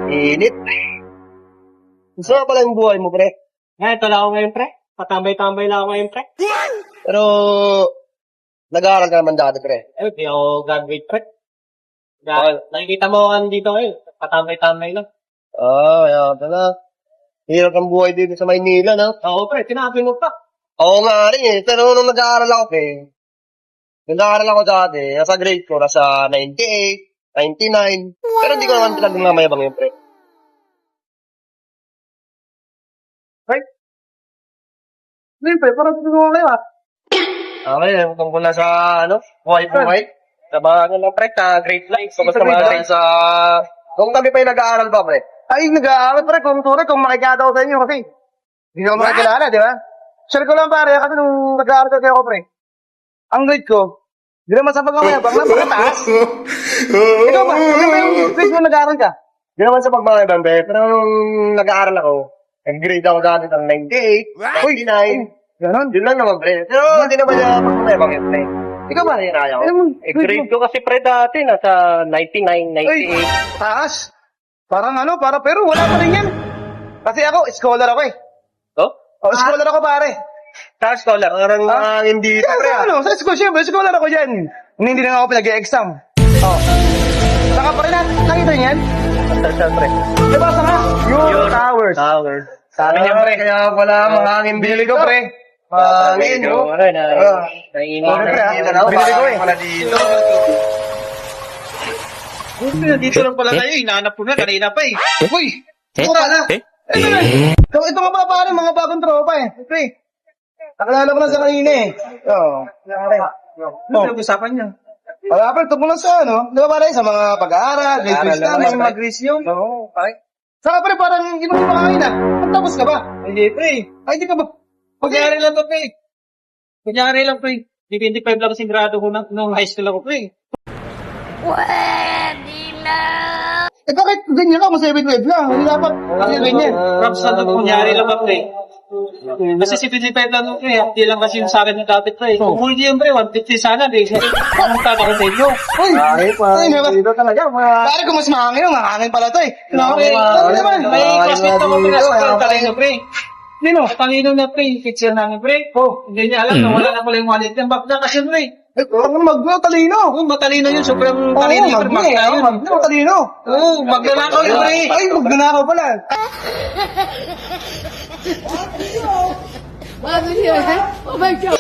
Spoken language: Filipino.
Init. Gusto nga pala yung buhay mo, pre. Ito lang ako ngayon, pre. Patambay-tambay lang ako ngayon, pre. Pero, nag-aaral ka naman dati, pre. Di ako graduate, pre. Nakikita mo ako dito ngayon. Patambay-tambay lang. Kaya pala. Hirap ang buhay dito sa Maynila, no? Oo, pre. Tinabi mo pa. Oo nga rin eh. Pero nung nag-aaral ako, pre, nag-aaral ako dati, nasa grade ko, nasa 98, 99. Pero hindi ko naman talagang mamayabang yun, pre. Hindi, pre. Parang tinungo kayo, ah. Okay, tungkol na sa, buhay-buhay. Sa mga, lang, pre, grade life. So, basta mga sa... Kung kami pa yung nag-aaral pa, pre. Ay, nag-aaral, pre, kung makikita ko sa inyo kasi. Hindi ko makikilala, di ba? Share ko lang, pare, kasi nung nag-aaral kasi ako, pre. Ang grade ko, hindi naman sa pagmamayabang na, pagkataas. Ikaw ba? Ano ba yung grade mo nag-aaral ka? Hindi naman sa pagmamayabang, pre. Pero nung nag-aaral ako, nag-grade ako dati ng 98, 99. Ganon? Yun lang naman, pre. Pero hindi naman niya pagmamayabang yun, pre. Ikaw ba nahiraya ko? Grade ko kasi, pre, dati. Nasa 99, 98. Ay, taas. Parang pero wala pa rin yan. Kasi ako, scholar ako eh. Oh? Oh, scholar ako, pare. Sa scholar. Parang Hindi, pre. Sa school, syempre, scholar ako dyan. Hindi na ako pinag-exam. Oh. Saka pa rin nakita niyo yan? Siyempre. Diba, saka? Yung towers. Tower. Sabi niya, pre. Kaya wala mahangin. Binili ko, pre. Mahangin, no? Nainit. Binili ko eh. Dito. Dito lang pala kayo, hinahanap ko na, kanina pa eh. Uy! Ito na. Ito na. Ito nga ba, pare, mga bagong tropa eh. Pre. Nakalala ko na sa kanina eh. Oo. Ano pinag-usapan niya? Wala pa, tungkol lang sa di ba pare, sa mga pag-aaral, grade 2 lang, May mga mag-gris yun. Oo, pare. Saka pare, parang ibang kumakain na. Tapos ka ba? Hindi, pre. Ay, di ka ba? Kunyari lang to, pre. Kunyari lang, pre. 25 lang kasi grado ko nung high school ako, pre. Eh, bakit ganyan ka? Mas-7-12 ka. Hindi dapat. Hindi ganyan. Props na to, kunyari lang ba, pre. Kasi 75 lang ako, pre. Hindi lang kasi yung sa akin ng dapat, pre. Kung huli yun, pre, 150 sana, pre. Pumunta ako sa inyo. Uy! Ay, dito talaga. Pare, kung mas mahangin, mahangin pala to eh. Pre, may classmate ako, pre. Ang talino, pre. Nino? Talino na, pre. Picture namin, pre. Hindi niya alam na wala na pala yung wallet ng back na kasi, pre. Eh, parang talino. Matalino yun, sobrang talino yun, pre. Magna yun. Talino. Oo, magnanakaw yun, pre. Ay, magnanakaw pala. Oh my God!